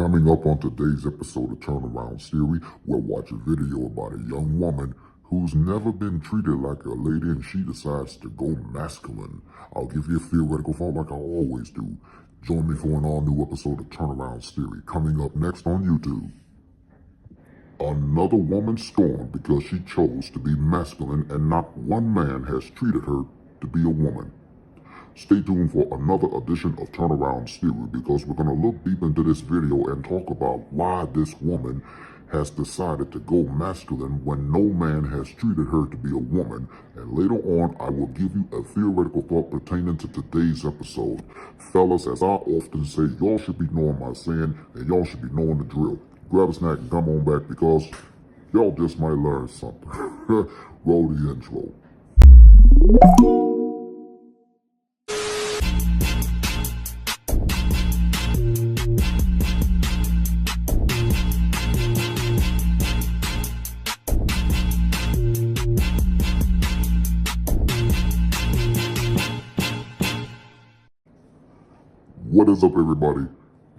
Coming up on today's episode of Turnaround Theory, we'll watch a video about a young woman who's never been treated like a lady and she decides to go masculine. I'll give you a theoretical thought like I always do. Join me for an all-new episode of Turnaround Theory, coming up next on YouTube. Another woman scorned because she chose to be masculine and not one man has treated her to be a woman. Stay tuned for another edition of Turnaround Theory because we're going to look deep into this video and talk about why this woman has decided to go masculine when no man has treated her to be a woman. And later on, I will give you a theoretical thought pertaining to today's episode. Fellas, as I often say, y'all should be knowing my saying and y'all should be knowing the drill. Grab a snack and come on back because y'all just might learn something. Roll the intro. What is up, everybody?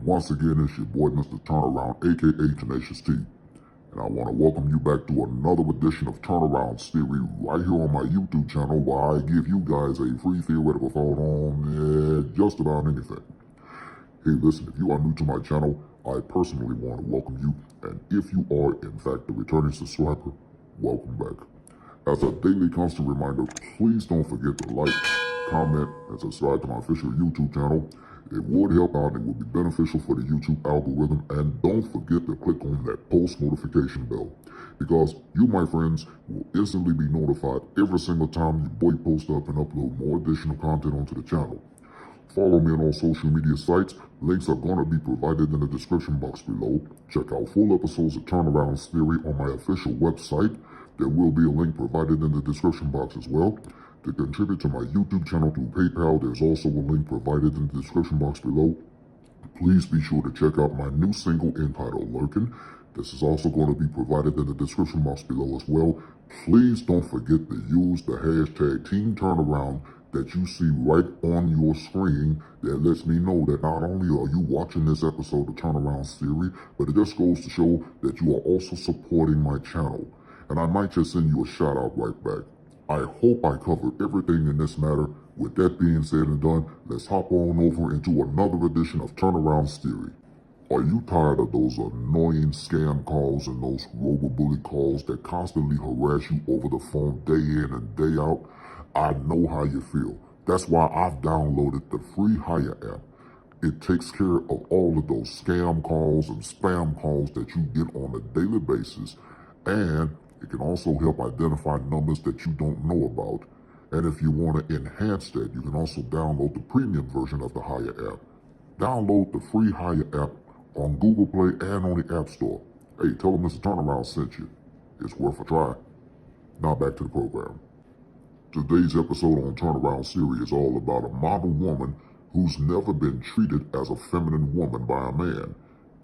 Once again, it's your boy, Mr. Turnaround, aka Tenacious T. And I want to welcome you back to another edition of Turnaround Theory right here on my YouTube channel where I give you guys a free theoretical thought on just about anything. Hey, listen, if you are new to my channel, I personally want to welcome you. And if you are, in fact, a returning subscriber, welcome back. As a daily constant reminder, please don't forget to like, comment, and subscribe to my official YouTube channel. It would help out and it would be beneficial for the YouTube algorithm. And don't forget to click on that post notification bell because you, my friends, will instantly be notified every single time your boy posts up and upload more additional content onto the channel. Follow me on all social media sites. Links are going to be provided in the description box below. Check out full episodes of Turnaround Theory on my official website. There will be a link provided in the description box as well. To contribute to my YouTube channel through PayPal, there's also a link provided in the description box below. Please be sure to check out my new single entitled Lurkin. This is also going to be provided in the description box below as well. Please don't forget to use the hashtag Team Turnaround that you see right on your screen. That lets me know that not only are you watching this episode of Turnaround Theory, but it just goes to show that you are also supporting my channel. And I might just send you a shout out right back. I hope I covered everything in this matter. With that being said and done, let's hop on over into another edition of Turnaround Theory. Are you tired of those annoying scam calls and those robo-bully calls that constantly harass you over the phone day in and day out? I know how you feel. That's why I've downloaded the free Hire app. It takes care of all of those scam calls and spam calls that you get on a daily basis, and it can also help identify numbers that you don't know about. And if you want to enhance that, you can also download the premium version of the Hire app. Download the free Hire app on Google Play and on the App Store. Hey, tell them Mr. Turnaround sent you. It's worth a try. Now back to the program. Today's episode on Turnaround Theory is all about a model woman who's never been treated as a feminine woman by a man.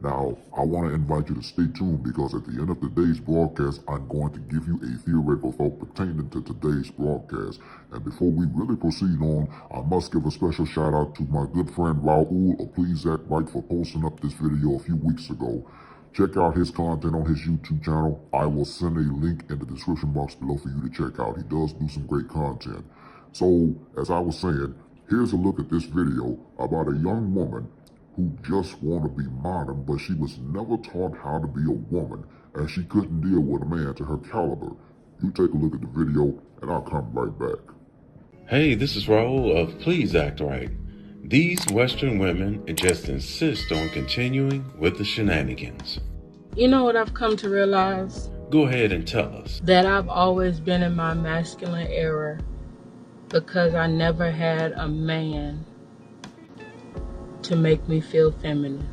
Now, I want to invite you to stay tuned because at the end of today's broadcast, I'm going to give you a theoretical thought pertaining to today's broadcast. And before we really proceed on, I must give a special shout out to my good friend Raul of Please Act Right for posting up this video a few weeks ago. Check out his content on his YouTube channel. I will send a link in the description box below for you to check out. He does do some great content. So, as I was saying, here's a look at this video about a young woman who just want to be modern, but she was never taught how to be a woman, and she couldn't deal with a man to her caliber. You take a look at the video, and I'll come right back. Hey, this is Raul of Please Act Right. These Western women just insist on continuing with the shenanigans. You know what I've come to realize? Go ahead and tell us. That I've always been in my masculine era because I never had a man to make me feel feminine.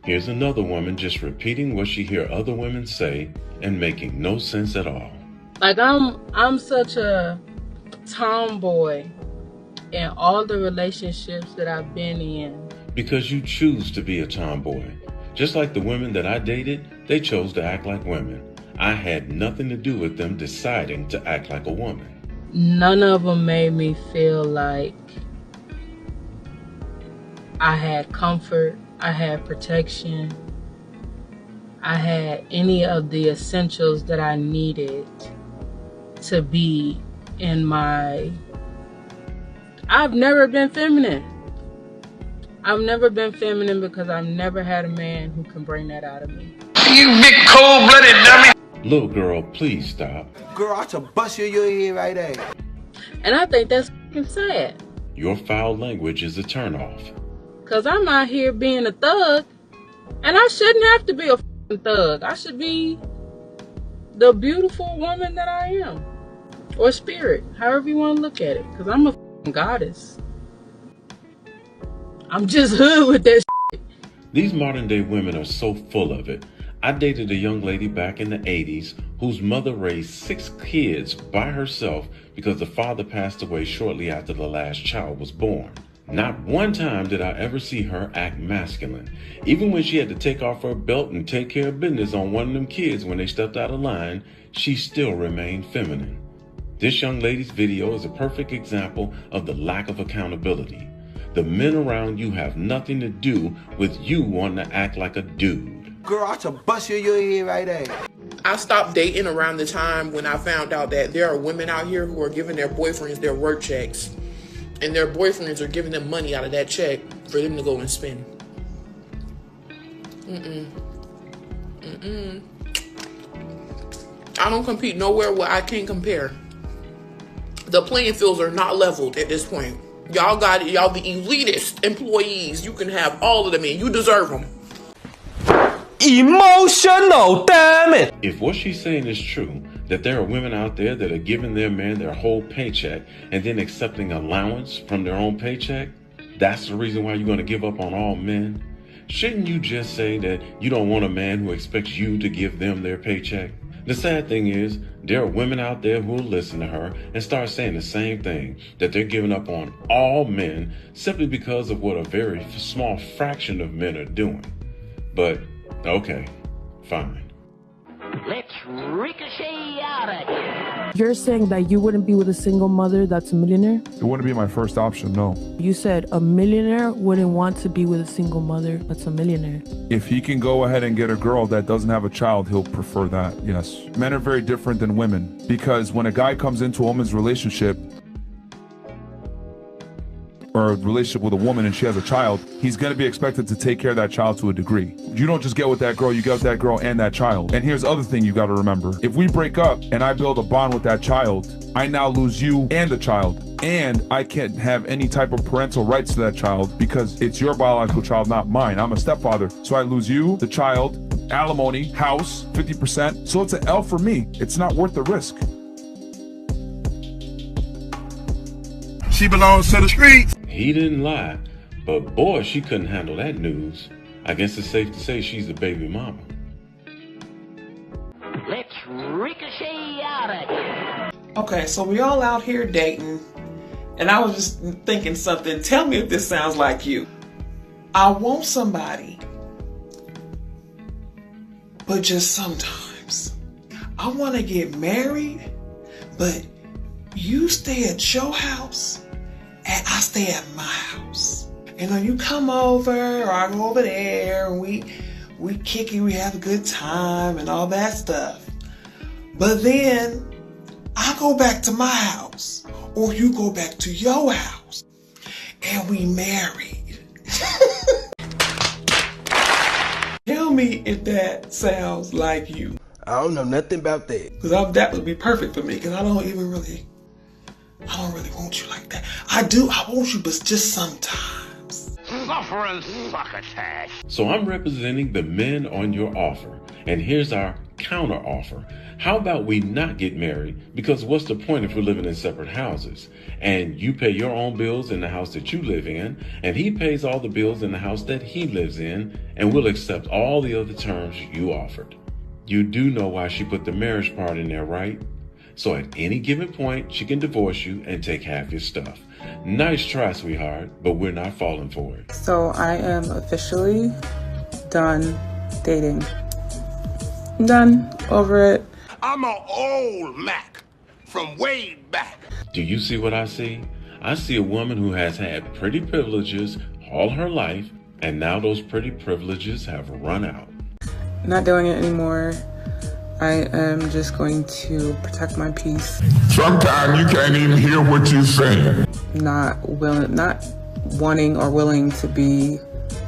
Here's another woman just repeating what she hear other women say and making no sense at all. Like I'm such a tomboy in all the relationships that I've been in. Because you choose to be a tomboy. Just like the women that I dated, they chose to act like women. I had nothing to do with them deciding to act like a woman. None of them made me feel like I had comfort, I had protection, I had any of the essentials that I needed to be in my... I've never been feminine. I've never been feminine because I've never had a man who can bring that out of me. You big cold-blooded dummy! Little girl, please stop. Girl, I should bust your head right there. And I think that's fucking sad. Your foul language is a turnoff. Because I'm out here being a thug, and I shouldn't have to be a fucking thug. I should be the beautiful woman that I am. Or spirit, however you want to look at it. Because I'm a fucking goddess. I'm just hood with that shit. These modern day women are so full of it. I dated a young lady back in the 80s whose mother raised 6 kids by herself because the father passed away shortly after the last child was born. Not one time did I ever see her act masculine. Even when she had to take off her belt and take care of business on one of them kids when they stepped out of line, she still remained feminine. This young lady's video is a perfect example of the lack of accountability. The men around you have nothing to do with you wanting to act like a dude. Girl, I should bust your head right there. I stopped dating around the time when I found out that there are women out here who are giving their boyfriends their work checks. And their boyfriends are giving them money out of that check for them to go and spend. I don't compete nowhere where I can't compare. The playing fields are not leveled at this point. Y'all got it. Y'all the elitist employees. You can have all of them and you deserve them. Emotional, damn it! If what she's saying is true, that there are women out there that are giving their man their whole paycheck and then accepting allowance from their own paycheck, that's the reason why you're going to give up on all men? Shouldn't you just say that you don't want a man who expects you to give them their paycheck? The sad thing is, there are women out there who will listen to her and start saying the same thing, that they're giving up on all men simply because of what a very small fraction of men are doing. But, okay, fine. Let's ricochet out of here. You're saying that you wouldn't be with a single mother that's a millionaire? It wouldn't be my first option, no. You said a millionaire wouldn't want to be with a single mother that's a millionaire. If he can go ahead and get a girl that doesn't have a child, he'll prefer that, yes. Men are very different than women, because when a guy comes into a woman's relationship, or a relationship with a woman and she has a child, he's going to be expected to take care of that child to a degree. You don't just get with that girl, you get with that girl and that child. And here's the other thing you got to remember. If we break up and I build a bond with that child, I now lose you and the child. And I can't have any type of parental rights to that child because it's your biological child, not mine. I'm a stepfather. So I lose you, the child, alimony, house, 50%. So it's an L for me. It's not worth the risk. She belongs to the streets. He didn't lie, but boy, she couldn't handle that news. I guess it's safe to say she's a baby mama. Let's ricochet out of here. Okay, so we all out here dating, and I was just thinking something. Tell me if this sounds like you. I want somebody, but just sometimes I want to get married, but you stay at your house and I stay at my house. And when you come over or I go over there and we kick it, we have a good time and all that stuff. But then I go back to my house or you go back to your house and we married. Tell me if that sounds like you. I don't know nothing about that. Because that would be perfect for me because I don't really want you like that. I want you, but just sometimes. Suffering succotash. So I'm representing the men on your offer, and here's our counter offer. How about we not get married? Because what's the point if we're living in separate houses? And you pay your own bills in the house that you live in, and he pays all the bills in the house that he lives in, and we'll accept all the other terms you offered. You do know why she put the marriage part in there, right? So at any given point, she can divorce you and take half your stuff. Nice try, sweetheart, but we're not falling for it. So I am officially done dating. I'm done. Over it. I'm an old Mac from way back. Do you see what I see? I see a woman who has had pretty privileges all her life, and now those pretty privileges have run out. Not doing it anymore. I am just going to protect my peace. Sometimes you can't even hear what you're saying. Not wanting or willing to be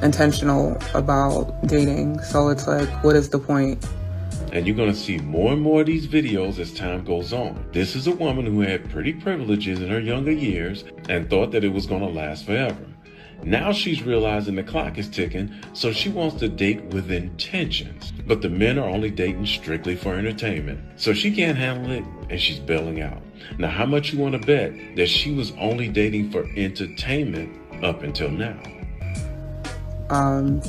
intentional about dating. So it's like, what is the point? And you're going to see more and more of these videos as time goes on. This is a woman who had pretty privileges in her younger years and thought that it was going to last forever. Now she's realizing the clock is ticking, so she wants to date with intentions. But the men are only dating strictly for entertainment. So she can't handle it and she's bailing out. Now, how much you want to bet that she was only dating for entertainment up until now? I'm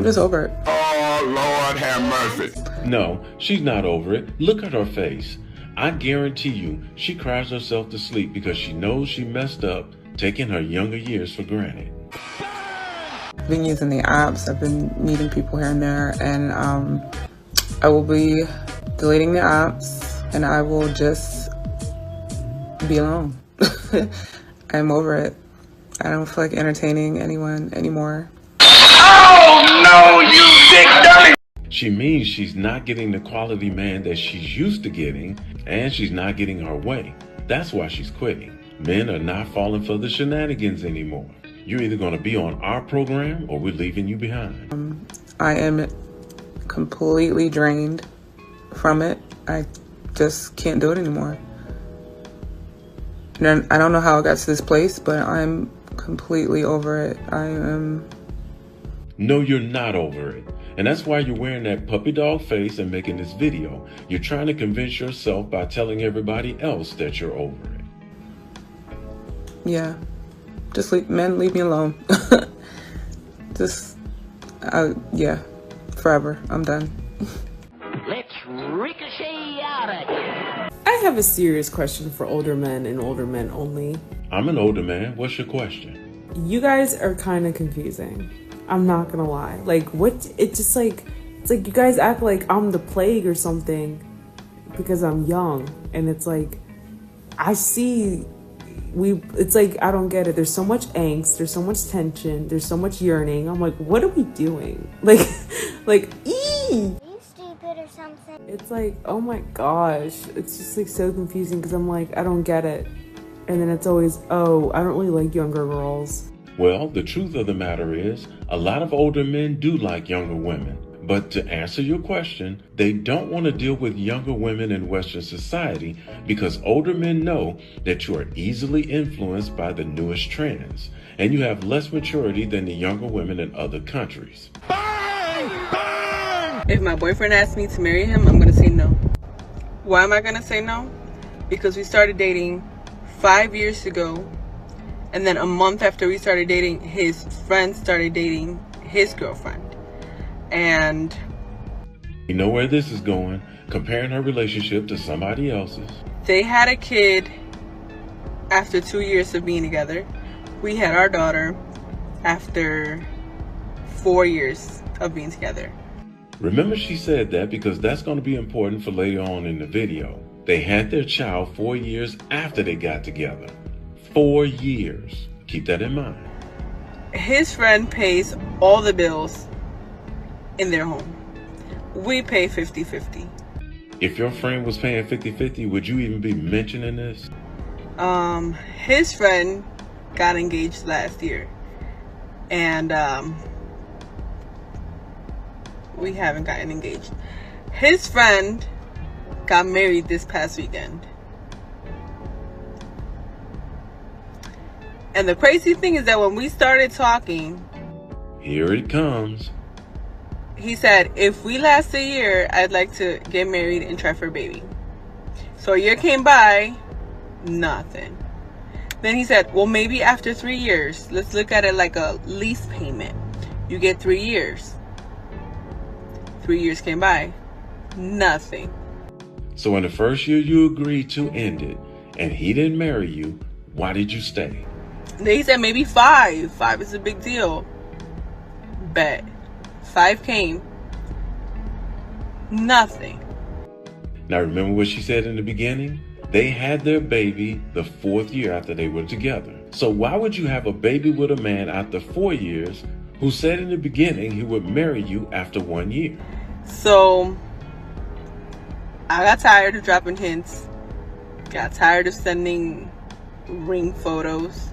just over it. Oh, Lord have mercy. No, she's not over it. Look at her face. I guarantee you she cries herself to sleep because she knows she messed up, taking her younger years for granted. I've been using the apps. I've been meeting people here and there, and I will be deleting the apps, and I will just be alone. I'm over it. I don't feel like entertaining anyone anymore. Oh no, you big dummy! She means she's not getting the quality man that she's used to getting, and she's not getting her way. That's why she's quitting. Men are not falling for the shenanigans anymore. You're either going to be on our program or we're leaving you behind. I am completely drained from it. I just can't do it anymore. And I don't know how I got to this place, but I'm completely over it. No, you're not over it. And that's why you're wearing that puppy dog face and making this video. You're trying to convince yourself by telling everybody else that you're over it. Yeah. Just men, leave me alone. Yeah. Forever. I'm done. Let's ricochet out of here. I have a serious question for older men and older men only. I'm an older man. What's your question? You guys are kind of confusing. I'm not gonna lie. Like, what? It's like you guys act like I'm the plague or something because I'm young, and it's like it's like I don't get it. There's so much angst, there's so much tension, there's so much yearning. I'm like, what are we doing? Like ee! Are you stupid or something? It's like, oh my gosh, it's just like so confusing because I'm like, I don't get it. And then it's always, oh, I don't really like younger girls. Well, the truth of the matter is, a lot of older men do like younger women. But to answer your question, they don't want to deal with younger women in Western society because older men know that you are easily influenced by the newest trends, and you have less maturity than the younger women in other countries. Bang! Bang! If my boyfriend asks me to marry him, I'm going to say no. Why am I going to say no? Because we started dating 5 years ago. And then a month after we started dating, his friend started dating his girlfriend. And you know where this is going, comparing her relationship to somebody else's. They had a kid after 2 years of being together. We had our daughter after 4 years of being together. Remember, she said that because that's going to be important for later on in the video. They had their child 4 years after they got together. 4 years. Keep that in mind. His friend pays all the bills in their home. We pay 50-50. If your friend was paying 50-50, would you even be mentioning this? His friend got engaged last year. And we haven't gotten engaged. His friend got married this past weekend. And the crazy thing is that when we started talking, here it comes. He said, if we last a year, I'd like to get married and try for a baby. So a year came by, nothing. Then he said, well, maybe after 3 years, let's look at it like a lease payment. You get 3 years. 3 years came by, nothing. So in the first year you agreed to end it, and he didn't marry you, why did you stay? Then he said maybe 5. 5 is a big deal. Bet. 5 came. Nothing. Now remember what she said in the beginning? They had their baby the 4th year after they were together. So why would you have a baby with a man after 4 years who said in the beginning he would marry you after 1 year. So I got tired of dropping hints, got tired of sending ring photos,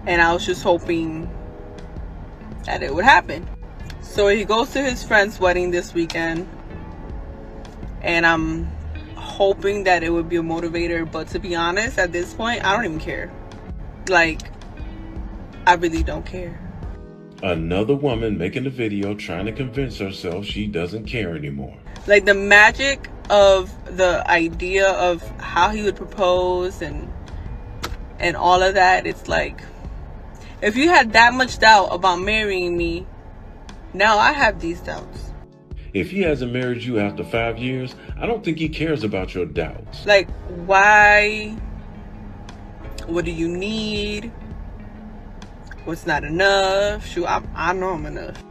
and I was just hoping that it would happen. So he goes to his friend's wedding this weekend, and I'm hoping that it would be a motivator, but to be honest, at this point, I don't even care. Like, I really don't care. Another woman making a video trying to convince herself she doesn't care anymore. Like, the magic of the idea of how he would propose and all of that, it's like, if you had that much doubt about marrying me, now I have these doubts. If he hasn't married you after 5 years, I don't think he cares about your doubts. Like, why? What do you need? What's not enough? Shoot, I know I'm enough.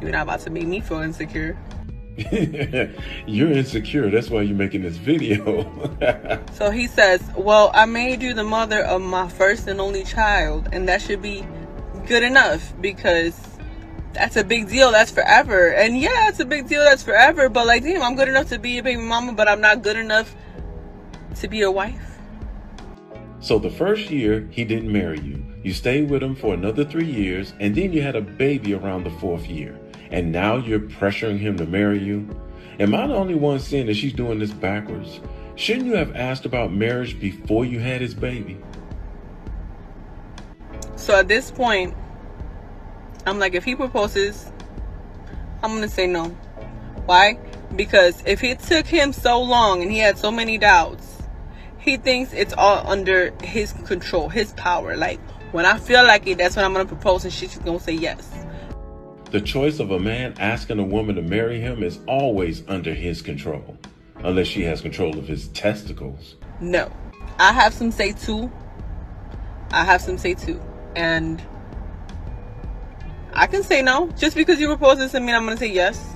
You're not about to make me feel insecure. You're insecure. That's why you're making this video. So he says, well, I made you the mother of my first and only child, and that should be good enough, because that's a big deal. That's forever. And yeah, it's a big deal. That's forever. But like, damn, I'm good enough to be a baby mama, but I'm not good enough to be a wife. So the first year, he didn't marry you. You stayed with him for another 3 years, and then you had a baby around the 4th year. And now you're pressuring him to marry you? Am I the only one seeing that she's doing this backwards? Shouldn't you have asked about marriage before you had his baby? So at this point, I'm like, if he proposes, I'm going to say no. Why? Because if it took him so long and he had so many doubts, he thinks it's all under his control, his power. Like, when I feel like it, that's when I'm going to propose, and she's going to say yes. The choice of a man asking a woman to marry him is always under his control, unless she has control of his testicles. No. I have some say too. And I can say no. Just because you propose doesn't mean I'm going to say yes.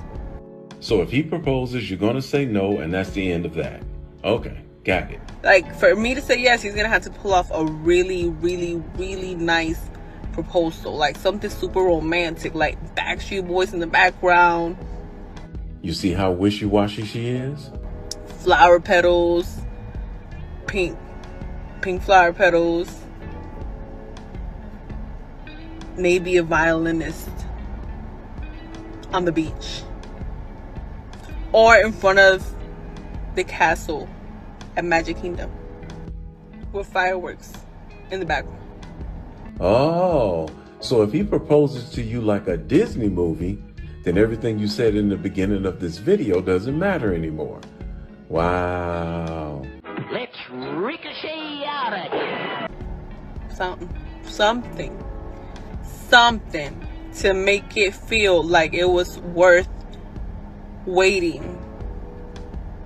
So if he proposes, you're going to say no, and that's the end of that. Okay, got it. Like, for me to say yes, he's going to have to pull off a really, really, really nice proposal. Like, something super romantic, like Backstreet Boys in the background. You see how wishy-washy she is? Flower petals. Pink flower petals. Maybe a violinist on the beach, or in front of the castle at Magic Kingdom with fireworks in the background. Oh, so if he proposes to you like a Disney movie, then everything you said in the beginning of this video doesn't matter anymore. Wow. Let's ricochet out of here. Something to make it feel like it was worth waiting.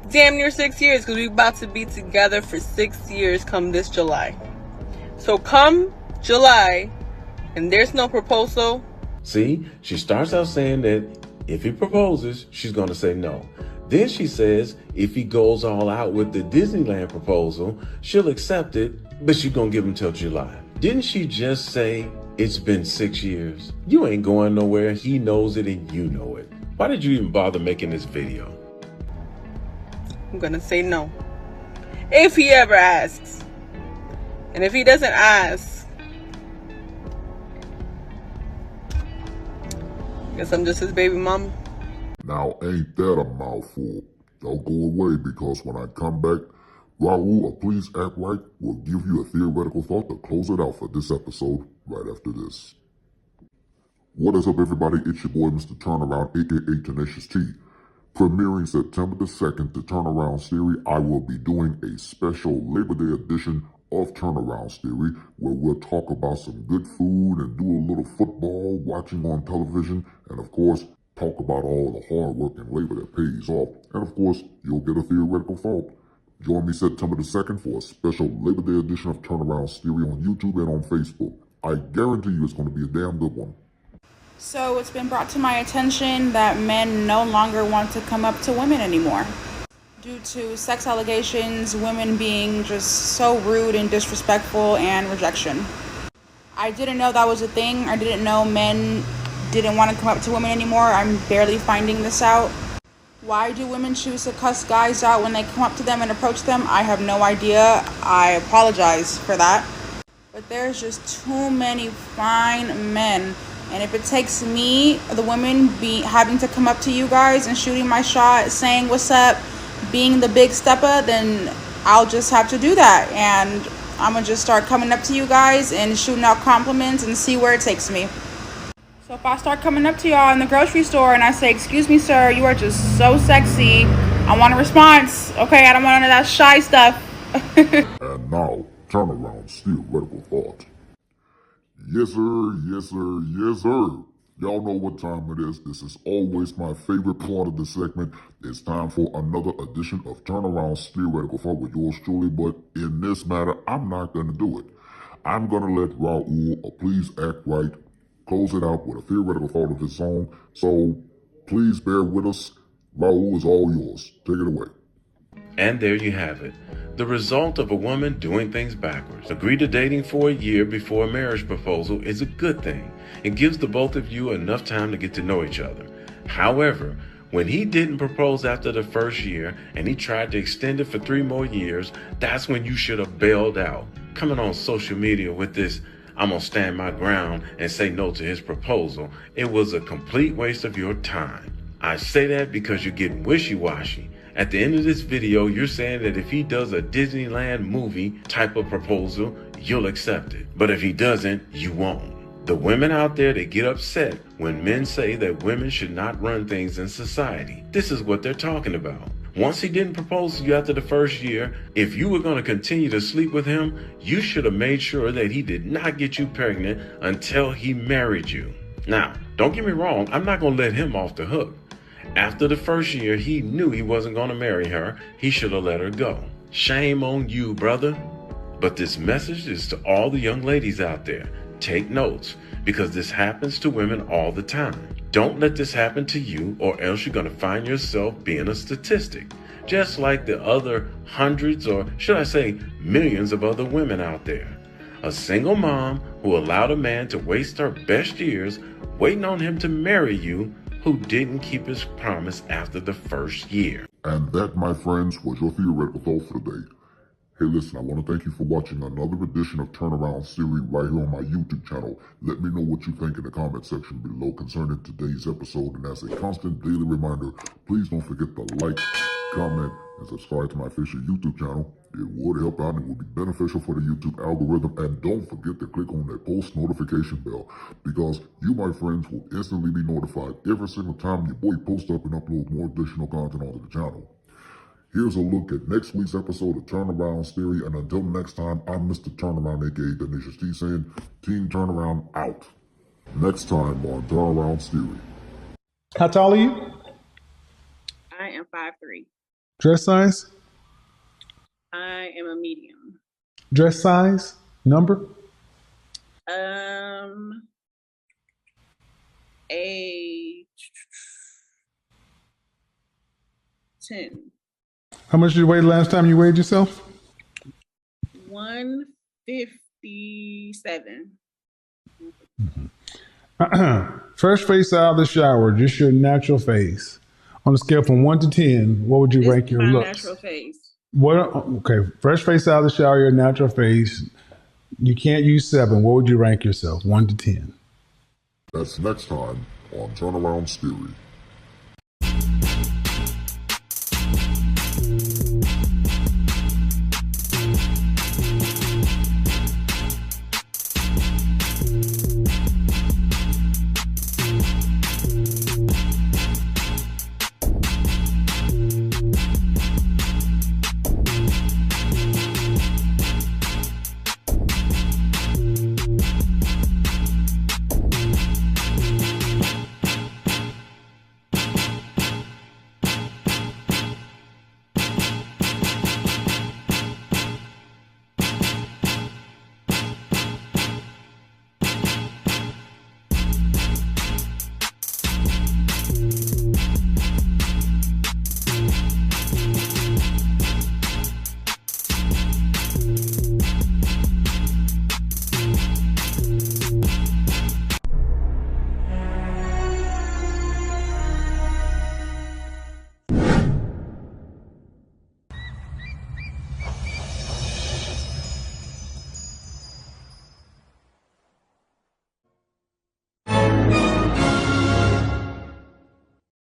Damn near 6 years, because we're about to be together for 6 years come this July. So come July, and there's no proposal. See, she starts out saying that if he proposes, she's going to say no. Then she says if he goes all out with the Disneyland proposal, she'll accept it, but she's going to give him till July. Didn't she just say it's been 6 years? You ain't going nowhere. He knows it and you know it. Why did you even bother making this video? I'm going to say no. If he ever asks. And if he doesn't ask, I guess I'm just his baby mama. Now, ain't that a mouthful? Don't go away, because when I come back, Raul, or Please Act Right, will give you a theoretical thought to close it out for this episode right after this. What is up, everybody? It's your boy, Mr. Turnaround, aka Tenacious T. Premiering September the 2nd, the Turnaround series, I will be doing a special Labor Day edition of Turnaround series, where we'll talk about some good food and do a little football watching on television, and of course, talk about all the hard work and labor that pays off. And of course, you'll get a theoretical thought. Join me September the 2nd for a special Labor Day edition of Turnaround series on YouTube and on Facebook. I guarantee you it's going to be a damn good one. So it's been brought to my attention that men no longer want to come up to women anymore. Due to sex allegations, women being just so rude and disrespectful, and rejection. I didn't know that was a thing. I didn't know men didn't want to come up to women anymore. I'm barely finding this out. Why do women choose to cuss guys out when they come up to them and approach them? I have no idea. I apologize for that. But there's just too many fine men. And if it takes me, the women, having to come up to you guys and shooting my shot, saying what's up, being the big stepper, then I'll just have to do that. And I'm going to just start coming up to you guys and shooting out compliments and see where it takes me. So if I start coming up to y'all in the grocery store and I say, excuse me, sir, you are just so sexy, I want a response. Okay, I don't want none of that shy stuff. And now, Turnaround Theoretical Thought. Yes, sir, yes, sir, yes, sir. Y'all know what time it is. This is always my favorite part of the segment. It's time for another edition of Turnaround's Theoretical Thought with yours truly, but in this matter, I'm not going to do it. I'm going to let Raul, Please Act Right, close it out with a theoretical thought of his own. So please bear with us. Raul is all yours. Take it away. And there you have it. The result of a woman doing things backwards. Agree to dating for a year before a marriage proposal is a good thing. It gives the both of you enough time to get to know each other. However, when he didn't propose after the first year and he tried to extend it for 3 more years, that's when you should have bailed out. Coming on social media with this, I'm gonna stand my ground and say no to his proposal. It was a complete waste of your time. I say that because you're getting wishy-washy. At the end of this video, you're saying that if he does a Disneyland movie type of proposal, you'll accept it. But if he doesn't, you won't. The women out there, they get upset when men say that women should not run things in society. This is what they're talking about. Once he didn't propose to you after the first year, if you were going to continue to sleep with him, you should have made sure that he did not get you pregnant until he married you. Now, don't get me wrong, I'm not going to let him off the hook. After the first year, he knew he wasn't going to marry her. He should have let her go. Shame on you, brother. But this message is to all the young ladies out there. Take notes, because this happens to women all the time. Don't let this happen to you, or else you're going to find yourself being a statistic, just like the other hundreds, or should I say millions of other women out there. A single mom who allowed a man to waste her best years waiting on him to marry you, who didn't keep his promise after the first year. And that, my friends, was your theoretical thought for the day. Hey, listen, I want to thank you for watching another edition of Turnaround series right here on my YouTube channel. Let me know what you think in the comment section below concerning today's episode. And as a constant daily reminder, please don't forget to like, comment, and subscribe to my official YouTube channel. It would help out and it would be beneficial for the YouTube algorithm. And don't forget to click on that post notification bell, because you, my friends, will instantly be notified every single time your boy posts up and uploads more additional content onto the channel. Here's a look at next week's episode of Turnaround's Theory, and until next time, I'm Mr. Turnaround, aka Tenacious T, saying Team Turnaround out. Next time on Turnaround's Theory. How tall are you? I am 5'3". Dress size? I am a medium. Dress size? Number? A 10. How much did you weigh the last time you weighed yourself? 157. First face out of the shower, just your natural face. On a scale from 1 to 10, what would you rank your my looks? Natural face. Okay, fresh face out of the shower, your natural face. You can't use 7. What would you rank yourself? 1 to 10. That's next time on Turnaround's Theory.